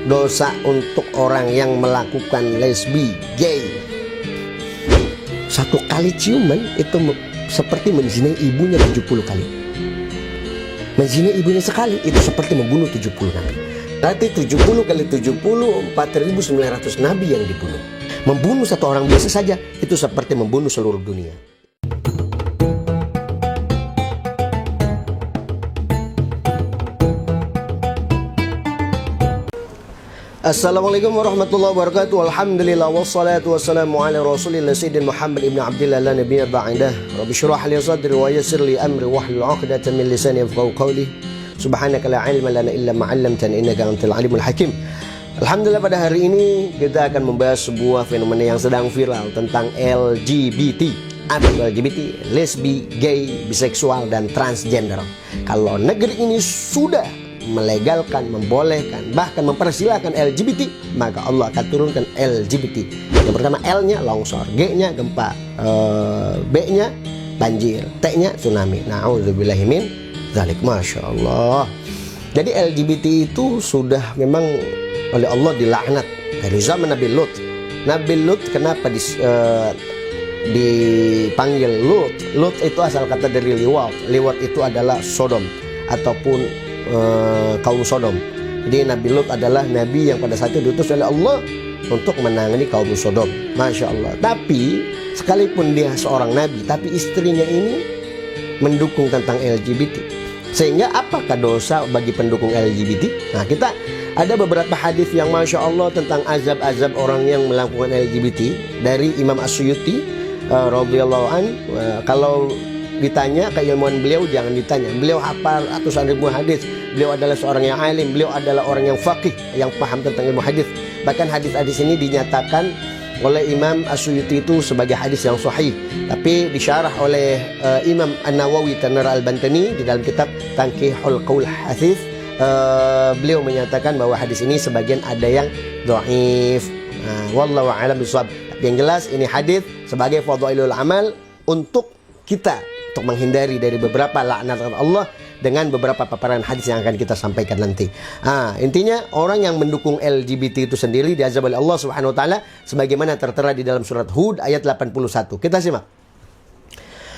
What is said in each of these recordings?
dosa untuk orang yang melakukan lesbi, gay. Satu kali ciuman itu seperti menzinai ibunya 70 kali. Menzinai ibunya sekali itu seperti membunuh 70 nabi. Berarti 70 kali 70, 4.900 nabi yang dibunuh. Membunuh satu orang biasa saja itu seperti membunuh seluruh dunia. Assalamualaikum warahmatullahi wabarakatuh. Alhamdulillah wassalatu wassalamu ala Rasulillah Sayyidina Muhammad ibn Abdillah la nabiyya ba'dah. Rabbi shrah li sadri wa yassir li amri wahlul 'uqdatam min lisani yafqahu qawli. Subhanaka la ilma lana illa ma 'allamtana innaka antal alimul hakim. Alhamdulillah, pada hari ini kita akan membahas sebuah fenomena yang sedang viral tentang LGBT atau LGBT, lesbi, gay, biseksual dan transgender. Kalau negeri ini sudah melegalkan, membolehkan, bahkan mempersilahkan LGBT, maka Allah akan turunkan LGBT. Yang pertama L-nya longsor, G-nya gempa, B-nya banjir, T-nya tsunami. Na'udzubillahi min dzalik. Masya Allah. Jadi LGBT itu sudah memang oleh Allah dilaknat dari zaman Nabi Lut. Nabi Lut kenapa dipanggil Lut? Lut itu asal kata dari liwat. Liwat itu adalah Sodom ataupun kaum Sodom. Jadi Nabi Lut adalah nabi yang pada saat itu diutus oleh Allah untuk menangani kaum Sodom. Masya Allah. Tapi sekalipun dia seorang nabi, tapi istrinya ini mendukung tentang LGBT. Sehingga apakah dosa bagi pendukung LGBT? Nah, kita ada beberapa hadis yang Masya Allah tentang azab-azab orang yang melakukan LGBT dari Imam As-Suyuti radhiyallahu an. Kalau ditanya keilmuan beliau, jangan ditanya. Beliau hafal ratusan ribu hadis. Beliau adalah seorang yang alim. Beliau adalah orang yang faqih, yang paham tentang ilmu hadis. Bahkan hadis-hadis ini dinyatakan oleh Imam As-Suyuti itu sebagai hadis yang sahih. Tapi disyarah oleh Imam An-Nawawi Tanar Al-Bantani di dalam kitab Tanqihul Qaul Hadis. Beliau menyatakan bahwa hadis ini sebagian ada yang dhaif. Wallahu a'lam bishawab. Tapi yang jelas ini hadis sebagai fadhailul amal untuk kita, untuk menghindari dari beberapa laknat Allah dengan beberapa paparan hadis yang akan kita sampaikan nanti. Intinya orang yang mendukung LGBT itu sendiri diazab oleh Allah Subhanahu wa taala sebagaimana tertera di dalam surat Hud ayat 81. Kita simak.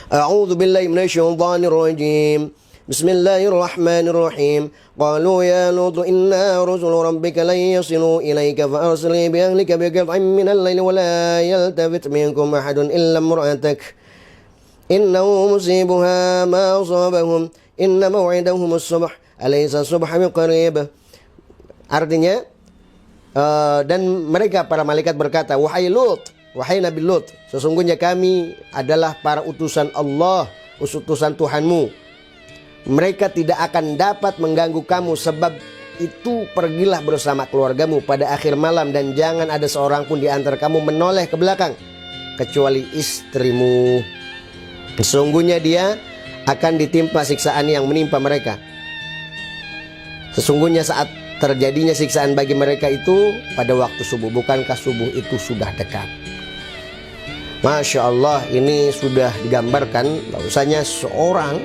A'udzu billahi minasyaitonir rajim. Bismillahirrahmanirrahim. Qalu ya Lut inna rusul rabbika lan yasilu ilaika fa arsil bi ahlika bi qit'in minal laili wa la yaltafit minkum ahadun illa imra'atak. Innahu musibuha ma asabahum inna maw'idahum as-subh alaysa as-subha biqarib. Artinya dan mereka para malaikat berkata, wahai Lut, wahai Nabi Lut, sesungguhnya kami adalah para utusan Allah, utusan Tuhanmu. Mereka tidak akan dapat mengganggu kamu, sebab itu pergilah bersama keluargamu pada akhir malam dan jangan ada seorang pun di antara kamu menoleh ke belakang kecuali istrimu. Sesungguhnya dia akan ditimpa siksaan yang menimpa mereka. Sesungguhnya saat terjadinya siksaan bagi mereka itu pada waktu subuh. Bukankah subuh itu sudah dekat? Masya Allah, ini sudah digambarkan bahwasanya seorang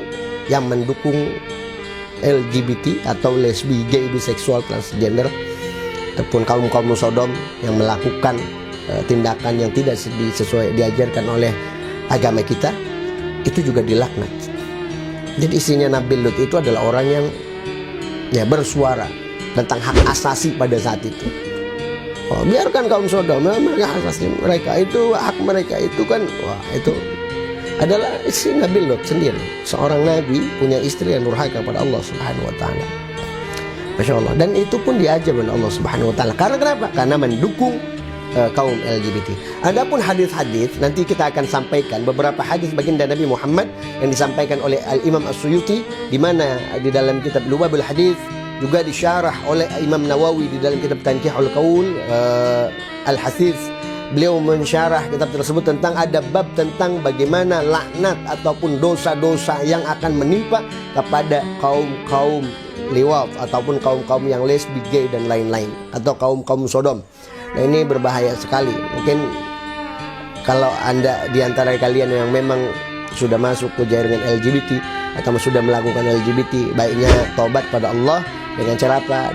yang mendukung LGBT atau lesbi, gay, biseksual, transgender ataupun kaum Sodom yang melakukan tindakan yang tidak sesuai diajarkan oleh agama kita, itu juga dilaknat. Jadi isinya Nabi Lut itu adalah orang yang bersuara tentang hak asasi pada saat itu. Biarkan kaum Sodom, mereka asasi mereka itu, hak mereka itu kan, itu adalah istri Nabi Lut sendiri. Seorang nabi punya istri yang durhaka pada Allah Subhanahu wa taala. Masya Allah. Dan itu pun diajar oleh Allah Subhanahu wa taala. Karena kenapa? Karena mendukung kaum LGBT. Adapun hadis-hadis nanti kita akan sampaikan beberapa hadis baginda Nabi Muhammad yang disampaikan oleh Al-Imam As-Suyuti, di mana di dalam kitab Lubabul Hadis juga disyarah oleh Imam Nawawi di dalam kitab Tanqihul Qaul Al-Hadis. Beliau mensyarah kitab tersebut tentang ada bab tentang bagaimana laknat ataupun dosa-dosa yang akan menimpa kepada kaum liwat ataupun kaum yang lesbi, gay dan lain-lain, atau kaum Sodom. Nah, ini berbahaya sekali. Mungkin kalau Anda di antara kalian yang memang sudah masuk ke jaringan LGBT atau sudah melakukan LGBT, baiknya taubat pada Allah dengan cara apa?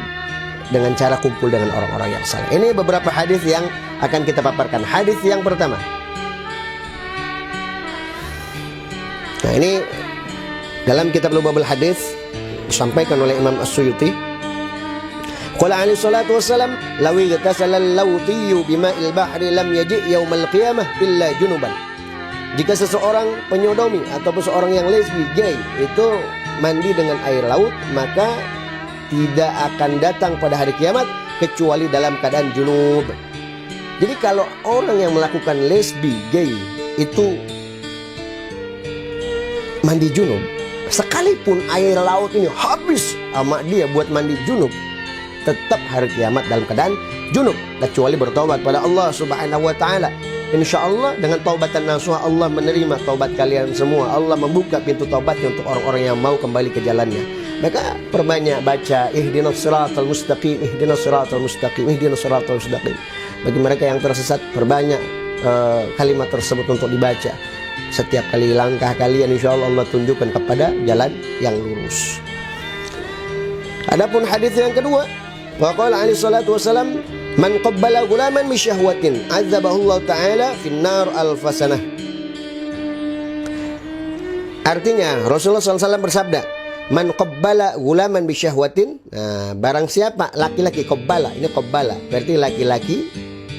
dengan cara kumpul dengan orang-orang yang saleh. Ini beberapa hadis yang akan kita paparkan. Hadis yang pertama. Nah, ini dalam kitab Lubabul Hadis disampaikan oleh Imam As-Suyuti. Qala alaihi salatu wassalam, "Law igtasala al-lawtiyyu bima'il bahri lam yaji' yaumal qiyamah illa junuban." Jika seseorang penyodomi ataupun seorang yang lesbi, gay, itu mandi dengan air laut, maka tidak akan datang pada hari kiamat kecuali dalam keadaan junub. Jadi kalau orang yang melakukan lesbi, gay, itu mandi junub, sekalipun air laut ini habis sama dia buat mandi junub, tetap hari kiamat dalam keadaan junub, kecuali bertobat pada Allah Subhanahu wa taala. Insya Allah dengan taubatan nasuha, Allah menerima taubat kalian semua. Allah membuka pintu taubatnya untuk orang-orang yang mau kembali ke jalannya. Maka perbanyak baca ihdinas siratal mustaqim, ihdinas siratal mustaqim, ihdinas siratal mustaqim. Bagi mereka yang tersesat, perbanyak kalimat tersebut untuk dibaca. Setiap kali langkah kalian, insya Allah Allah tunjukkan kepada jalan yang lurus. Adapun hadis yang kedua, waqala alaihi salatu wassalam, "Man qabbala gulaman bi syahwatin azabahullahu ta'ala finnar alfasanah." Artinya Rasulullah SAW bersabda, "Man qabbala gulaman bi syahwatin." Nah, barang siapa laki-laki, qabbala, ini qabbala berarti laki-laki.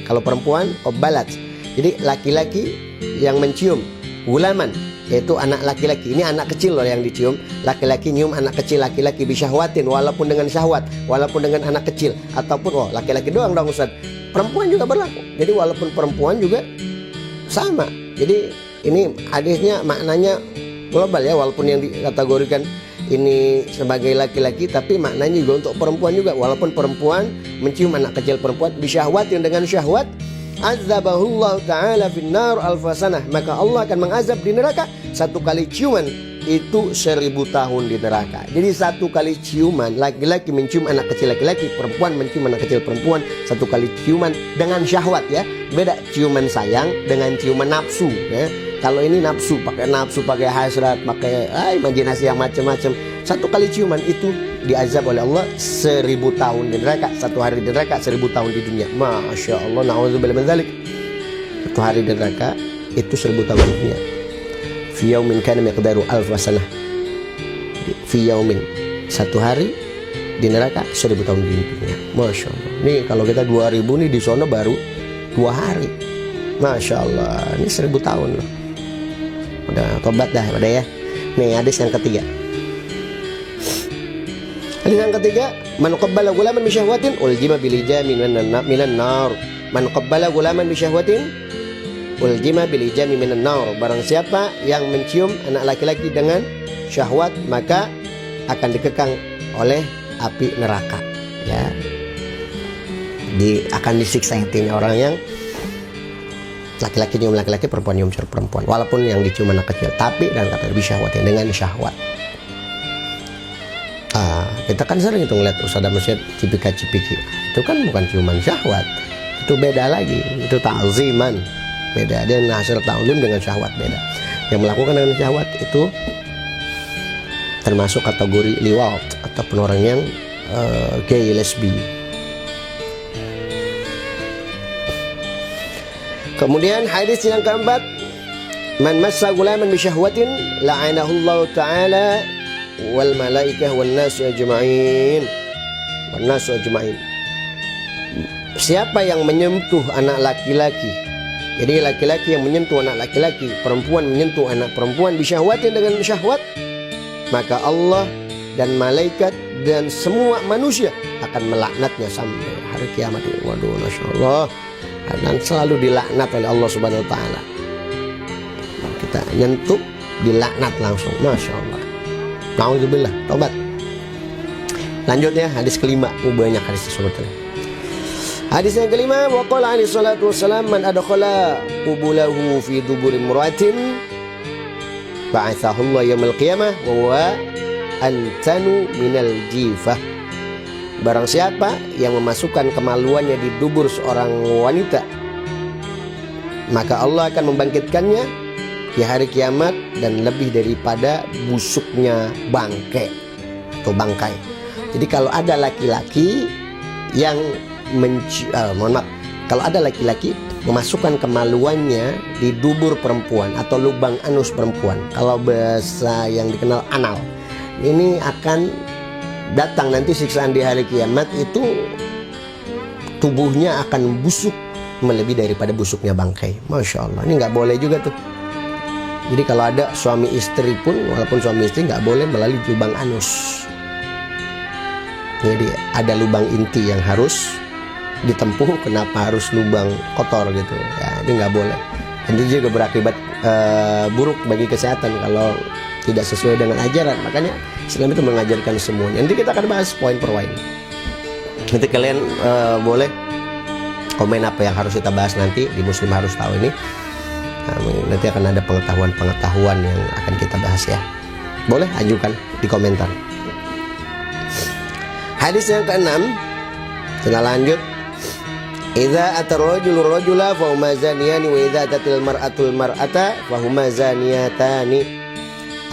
Kalau perempuan qabbalat. Jadi laki-laki yang mencium, gulaman yaitu anak laki-laki. Ini anak kecil loh yang dicium. Laki-laki nyium anak kecil laki-laki bisyahwatin, walaupun dengan syahwat, walaupun dengan anak kecil, ataupun laki-laki doang dong Ustaz. Perempuan juga berlaku. Jadi walaupun perempuan juga sama. Jadi ini hadisnya maknanya global ya, walaupun yang dikategorikan ini sebagai laki-laki, tapi maknanya juga untuk perempuan juga. Walaupun perempuan mencium anak kecil perempuan bisyahwatin, dengan syahwat, azabahullahu ta'ala finnar alfasanah, maka Allah akan mengazab di neraka. Satu kali ciuman itu 1000 tahun di neraka. Jadi satu kali ciuman, laki-laki mencium anak kecil laki-laki, perempuan mencium anak kecil perempuan, satu kali ciuman dengan syahwat ya. Beda ciuman sayang dengan ciuman nafsu ya. Kalau ini nafsu, pakai hasrat, pakai imajinasi yang macam-macam. Satu kali ciuman itu diazab oleh Allah 1000 tahun di neraka. Satu hari di neraka, 1000 tahun di dunia. Masya Allah, na'udzubillah min dzalik. Satu hari di neraka itu 1000 tahun di dunia. Fi yaumin kana miqdaru alf sanah. Fi yaumin, satu hari di neraka 1000 tahun di dunia. Masya Allah. Nih kalau kita 2000 nih di sono baru 2 hari. Masya Allah, ini 1000 tahun loh. Udah tobat dah ya. Nih hadis yang ketiga. Hadis yang ketiga, man qabbala gulaman bi syahwatin uljima bil ijami minan nar. Man qabbala gulaman bi syahwatin uljima bil ijami minan nar. Barang siapa yang mencium anak laki-laki dengan syahwat, maka akan dikekang oleh api neraka ya. Akan disiksa intinya orang yang laki-laki nyium laki-laki, perempuan nyium perempuan, walaupun yang dicium anak kecil, tapi dan kata lebih syahwatin, dengan syahwat. Kita kan sering itu ngeliat ustadzah masjid cipika-cipiki, itu kan bukan ciuman syahwat, itu beda lagi, itu ta'ziman, beda. Dan hasil ta'zim dengan syahwat beda. Yang melakukan dengan syahwat itu termasuk kategori liwat ataupun orang yang gay, lesbi. Kemudian hadis yang keempat, man massa gulaman bi syahwatin la'anahullahu ta'ala wal malaikah wan nasu ajma'in. Wan nasu ajma'in. Siapa yang menyentuh anak laki-laki, jadi laki-laki yang menyentuh anak laki-laki, perempuan menyentuh anak perempuan bi syahwatin, dengan syahwat, maka Allah dan malaikat dan semua manusia akan melaknatnya sampai hari kiamat. Waduh, Masya Allah. Dan selalu dilaknat oleh Allah Subhanahu wa ta'ala. Kita nyentuh, dilaknat langsung. Masya Allah. Na'udzubillah, tobat. Lanjut ya, hadis kelima. Banyak hadis sebetulnya. Hadis yang kelima, wa qala alaihi salatu wassalam, man adkhala qubulahu fi duburi imra'atin ba'athahu Allah yaumil qiyamah wa huwa antanu minal jifah. Barang siapa yang memasukkan kemaluannya di dubur seorang wanita, maka Allah akan membangkitkannya di hari kiamat dan lebih daripada busuknya bangkai atau bangkai. Jadi kalau ada laki-laki yang mohon maaf, kalau ada laki-laki memasukkan kemaluannya di dubur perempuan atau lubang anus perempuan, kalau bahasa yang dikenal anal, ini akan datang nanti siksaan di hari kiamat. Itu tubuhnya akan busuk melebihi daripada busuknya bangkai. Masya Allah, ini nggak boleh juga tuh. Jadi kalau ada suami istri pun, walaupun suami istri, nggak boleh melalui lubang anus. Jadi ada lubang inti yang harus ditempuh. Kenapa harus lubang kotor gitu? Ya, ini nggak boleh. Ini juga berakibat buruk bagi kesehatan kalau tidak sesuai dengan ajaran. Makanya Islam itu mengajarkan semuanya. Nanti kita akan bahas poin per poin. Nanti kalian boleh komen apa yang harus kita bahas nanti di Muslim Harus Tahu ini. Nanti akan ada pengetahuan yang akan kita bahas ya. Boleh ajukan di komentar. Hadis yang ke-6, kita lanjut. Idza atarrajulu rajula fa huma zaniyani wa idza atatil mar'atul mar'ata fa huma zaniyatani.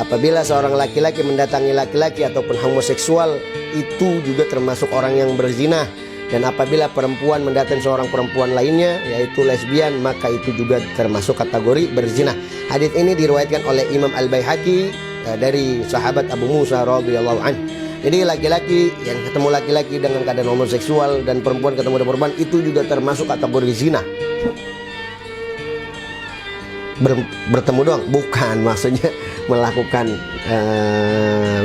Apabila seorang laki-laki mendatangi laki-laki ataupun homoseksual, itu juga termasuk orang yang berzina. Dan apabila perempuan mendatangi seorang perempuan lainnya, yaitu lesbian, maka itu juga termasuk kategori berzina. Hadis ini diriwayatkan oleh Imam Al-Baihaqi dari sahabat Abu Musa radhiyallahu anhu. Jadi laki-laki yang ketemu laki-laki dengan keadaan homoseksual dan perempuan ketemu dengan perempuan, itu juga termasuk kategori zina. Bertemu doang, bukan maksudnya melakukan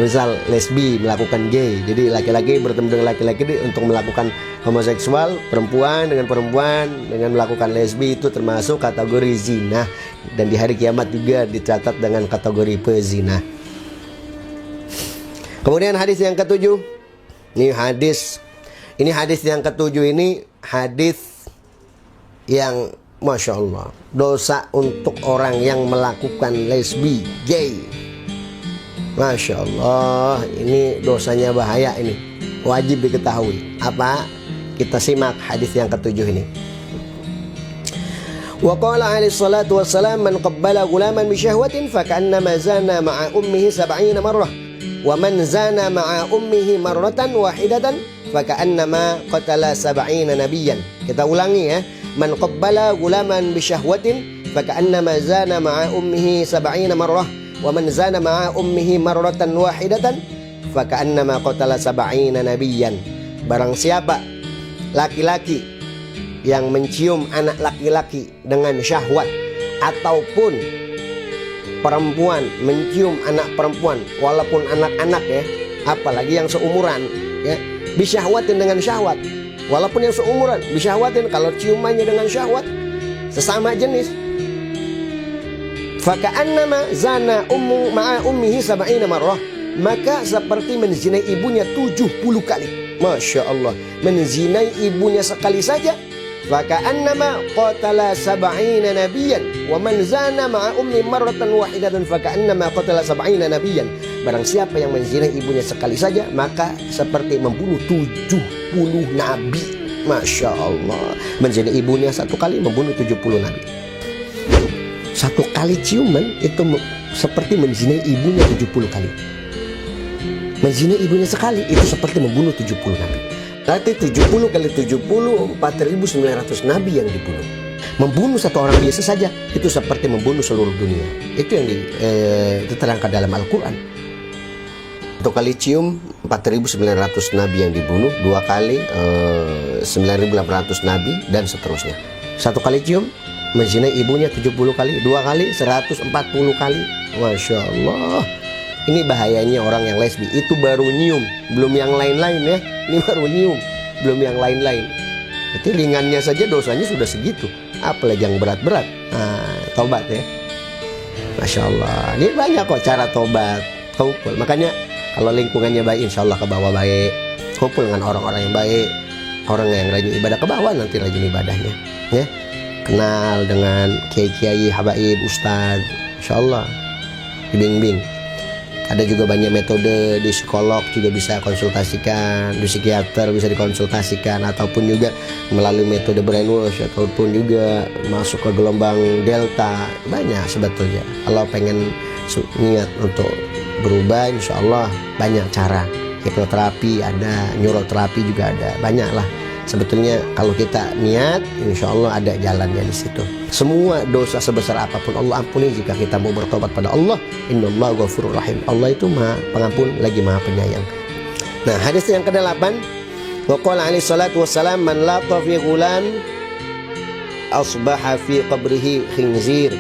misal lesbi, melakukan gay. Jadi laki-laki bertemu dengan laki-laki untuk melakukan homoseksual, perempuan dengan perempuan dengan melakukan lesbi, itu termasuk kategori zina. Dan di hari kiamat juga dicatat dengan kategori pezina. Kemudian hadis yang ke-7. Ini hadis yang ke-7 ini hadis yang Masya Allah, dosa untuk orang yang melakukan lesbi, gay. Masya Allah, ini dosanya bahaya, ini wajib diketahui. Apa? Kita simak hadis yang ke-7 ini. Wa qala alaihi salatu wassalam, man qabbala ghulaman bi syahwatin fa ka'annama zana ma'a ummihi 70 marrah wa man zana ma'a ummihi marratan wahidatan fa ka'annama qatala 70 nabiyyan. Kita ulangi ya. Man qabbala ghulaman bi syahwatin fa ka'annama zana ma'a ummihi 70 marrah wa man zana ma'a ummihi marratan wahidatan fa ka'annama qatala 70 nabiyyan. Barang siapa laki-laki yang mencium anak laki-laki dengan syahwat, ataupun perempuan mencium anak perempuan walaupun anak-anak ya, apalagi yang seumuran ya, bisyahwatin dengan syahwat, walaupun yang seumuran bisyahwatin, kalau ciumannya dengan syahwat sesama jenis, faka'annama zana ma'a ummihi 70 marrah, maka seperti menzinai ibunya 70 kali. Masya Allah, menzinai ibunya sekali saja, faka'annama qatala 70 nabiyyan wa man zana ma'a ummi marratan wahidatan faka'annama qatala 70 nabiyyan. Barang siapa yang menzinai ibunya sekali saja, maka seperti membunuh 70 nabi. Masya Allah, menzinai ibunya satu kali membunuh 70 nabi. Satu kali ciuman itu seperti menzinai ibunya 70 kali. Menzinai ibunya sekali itu seperti membunuh 70 nabi. Berarti 70 kali 70, 4.900 nabi yang dibunuh. Membunuh satu orang biasa saja itu seperti membunuh seluruh dunia. Itu yang diterangkan dalam Al-Quran. Satu kali cium 4.900 nabi yang dibunuh, dua kali 9.800 nabi, dan seterusnya. Satu kali cium menzinai ibunya 70 kali, dua kali 140 kali. Masya Allah. Ini bahayanya orang yang lesbi. Itu baru nyium, belum yang lain-lain ya. Ini baru nyium, belum yang lain-lain. Itu ringannya saja dosanya sudah segitu, apalagi yang berat-berat. Nah, tobat ya. Masya Allah. Ini banyak kok cara tobat. Kumpul. Makanya kalau lingkungannya baik, insya Allah ke bawah baik. Kumpul dengan orang-orang yang baik. Orang yang rajin ibadah, ke bawah nanti rajin ibadahnya ya. Kenal dengan kiai-kiai, habaib, ustadz, insya Allah dibimbing. Ada juga banyak metode, di psikolog juga bisa konsultasikan, di psikiater bisa dikonsultasikan, ataupun juga melalui metode brainwash, ataupun juga masuk ke gelombang delta. Banyak sebetulnya. Kalau pengen niat untuk berubah, insya Allah banyak cara. Hipnoterapi ada, neuroterapi juga ada, banyak lah. Sebetulnya kalau kita niat, insya Allah ada jalannya di situ. Semua dosa sebesar apapun Allah ampuni jika kita mau bertobat pada Allah. Innallaha ghafurur rahim. Allah itu Maha Pengampun lagi Maha Penyayang. Nah, hadis yang ke-8, wa qala alaihi salatu wassalam, man lata fi ghulam asbaha fi qabrihi khinzir.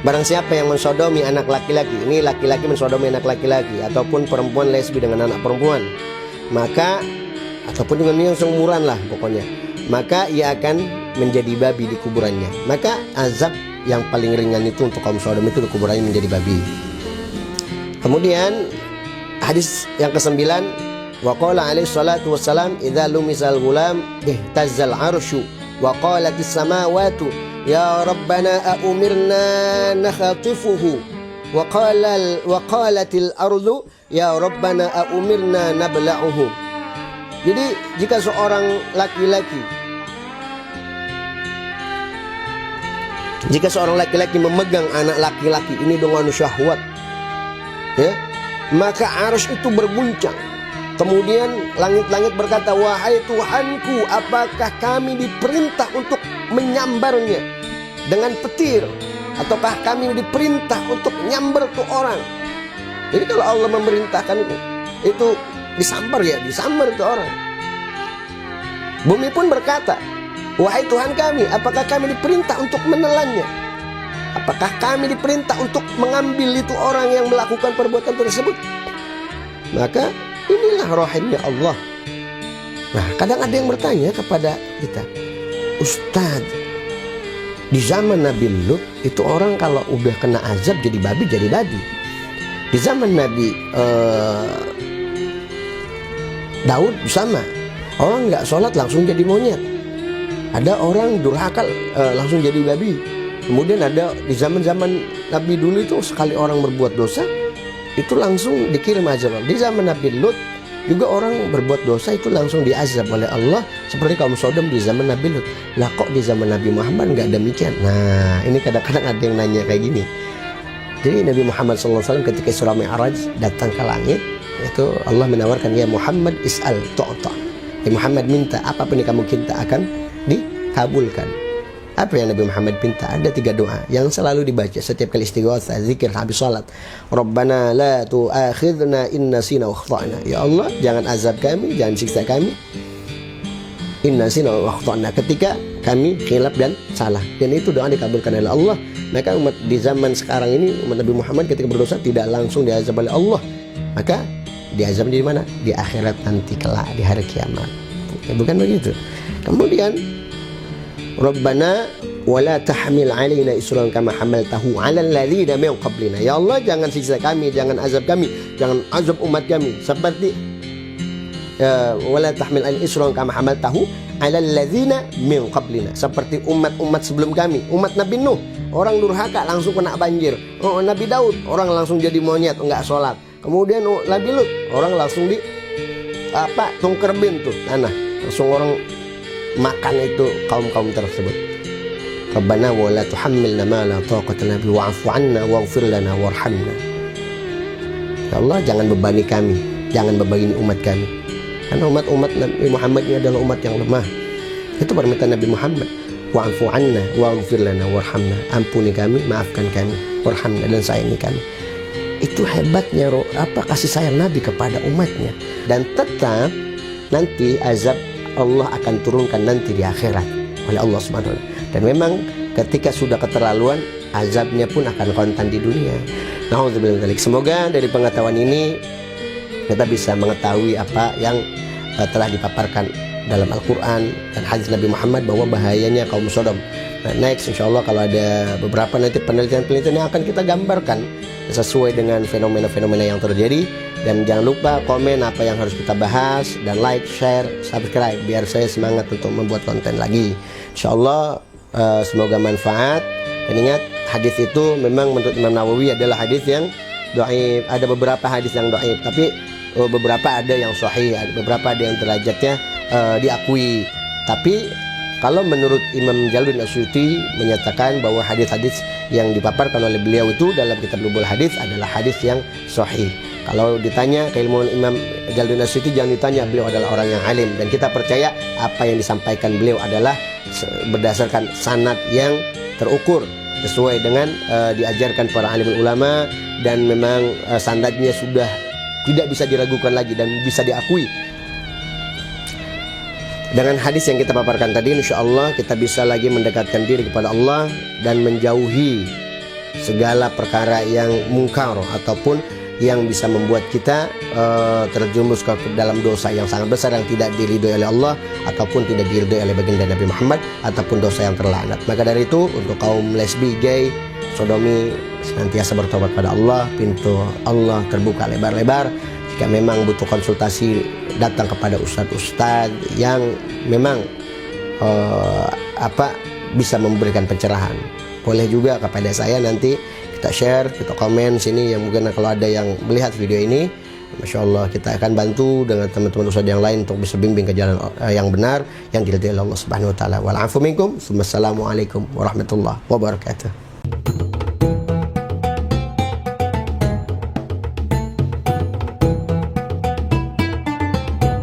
Barang siapa yang mensodomi anak laki-laki, ini laki-laki mensodomi anak laki-laki, ataupun perempuan lesbi dengan anak perempuan, maka ataupun dengan yang seumuran lah pokoknya, maka ia akan menjadi babi di kuburannya. Maka azab yang paling ringan itu untuk kaum sodom itu di kuburannya menjadi babi. Kemudian hadis yang ke-9, wa qala alaihi salatu wassalam, idza lumisal ghulam ihtazzal arsyu wa qalatis samawati ya rabbana aumirna nakhatifuhu wa qalatil ardu ya rabbana aumirna nabla'uhu. Jadi jika seorang laki-laki memegang anak laki-laki ini dengan syahwat, ya, maka arus itu berguncang. Kemudian langit-langit berkata, wahai Tuhanku, apakah kami diperintah untuk menyambarnya dengan petir, ataukah kami diperintah untuk nyambar tuh orang? Jadi kalau Allah memerintahkan itu disambar, ya disambar itu orang. Bumi pun berkata, wahai Tuhan kami, apakah kami diperintah untuk menelannya? Apakah kami diperintah untuk mengambil itu orang yang melakukan perbuatan tersebut? Maka inilah rahimnya Allah. Nah, kadang ada yang bertanya kepada kita, Ustadz, di zaman Nabi Lut itu orang kalau udah kena azab jadi babi. Di zaman Nabi Daud sama, orang nggak sholat langsung jadi monyet. Ada orang durhaka langsung jadi babi. Kemudian ada di zaman-zaman Nabi dulu itu sekali orang berbuat dosa itu langsung dikirim azab. Di zaman Nabi Lut juga orang berbuat dosa itu langsung diazab oleh Allah seperti kaum Sodom di zaman Nabi Lut. Lah kok di zaman Nabi Muhammad nggak demikian? Nah, ini kadang-kadang ada yang nanya kayak gini. Jadi Nabi Muhammad SAW ketika Isra Mi'raj datang ke langit, itu Allah menawarkan, ya Muhammad is'al tu'ta. Ya Muhammad minta apapun yang kamu minta akan dikabulkan. Apa yang Nabi Muhammad minta? Ada 3 doa yang selalu dibaca setiap kali istighatsah, zikir habis salat. Rabbana la tu'akhidna in nasina wa akhtana. Ya Allah, jangan azab kami, jangan siksa kami. In nasina wa akhtana, ketika kami khilaf dan salah. Dan itu doa dikabulkan oleh Allah. Maka umat di zaman sekarang ini, umat Nabi Muhammad ketika berdosa tidak langsung diazab oleh Allah. Maka diazab di mana? Di akhirat nanti kelak di hari kiamat. Ya, bukan begitu. Kemudian Rabbana wala tahmil alaina isran kama hamaltahu 'alal ladzina min qablina. Ya Allah, jangan siksa kami, jangan azab kami, jangan azab umat kami seperti wala tahmil alaina isran kama hamaltahu 'alal ladzina min qablina, seperti umat-umat sebelum kami. Umat Nabi Nuh, orang durhaka langsung kena banjir. Nabi Daud, orang langsung jadi monyet, enggak sholat. Kemudian Nabi Lut, orang langsung di tungkerbin tuh tanah, langsung orang makan itu kaum-kaum tersebut. Rabbana wa la tuhammilna ma la taqata lana bihi wa'fu 'anna waghfir lana warhamna. Ya Allah, jangan bebani kami, jangan bebani umat kami. Karena umat Nabi Muhammad ini adalah umat yang lemah. Itu permintaan Nabi Muhammad. Wa'fu 'anna waghfir lana warhamna. Ampuni kami, maafkan kami, warhamna, dan sayangi kami. Itu hebatnya kasih sayang Nabi kepada umatnya. Dan tetap nanti azab Allah akan turunkan nanti di akhirat oleh Allah Subhanahu wa ta'ala. Dan memang ketika sudah keterlaluan, azabnya pun akan kontan di dunia. Nauzubillah min dzalik. Semoga dari pengetahuan ini kita bisa mengetahui apa yang telah dipaparkan dalam Al-Quran dan hadis Nabi Muhammad bahwa bahayanya kaum Sodom. Nah, next insya Allah kalau ada beberapa nanti penelitian-penelitian yang akan kita gambarkan sesuai dengan fenomena-fenomena yang terjadi. Dan jangan lupa komen apa yang harus kita bahas, dan like, share, subscribe biar saya semangat untuk membuat konten lagi. Insya Allah semoga manfaat. Dan ingat, hadis itu memang menurut Imam Nawawi adalah hadis yang dhaif. Ada beberapa hadis yang dhaif, tapi beberapa ada yang sahih, beberapa ada yang derajatnya diakui. Tapi kalau menurut Imam Jalaluddin As-Suyuti menyatakan bahwa hadis-hadis yang dipaparkan oleh beliau itu dalam kitab Lubul Hadis adalah hadis yang sahih. Kalau ditanya keilmuan Imam Jalaluddin As-Suyuti, jangan ditanya, beliau adalah orang yang alim, dan kita percaya apa yang disampaikan beliau adalah berdasarkan sanad yang terukur sesuai dengan diajarkan para alim ulama, dan memang sanadnya sudah tidak bisa diragukan lagi dan bisa diakui. Dengan hadis yang kita paparkan tadi, insya Allah kita bisa lagi mendekatkan diri kepada Allah dan menjauhi segala perkara yang mungkar ataupun yang bisa membuat kita terjerumus ke dalam dosa yang sangat besar yang tidak diridhoi oleh Allah ataupun tidak diridhoi oleh baginda Nabi Muhammad, ataupun dosa yang terlaknat. Maka dari itu, untuk kaum lesbi, gay, sodomi, senantiasa bertobat pada Allah. Pintu Allah terbuka lebar-lebar. Jika memang butuh konsultasi, datang kepada ustadz-ustadz yang memang bisa memberikan pencerahan. Boleh juga kepada saya, nanti kita share, kita komen sini, yang mungkin kalau ada yang melihat video ini, Masya Allah, kita akan bantu dengan teman-teman ustadz yang lain untuk bisa bimbing ke jalan yang benar yang diridhoi oleh Allah Subhanahu wa taala. Wal afu minkum. Wassalamualaikum warahmatullahi wabarakatuh.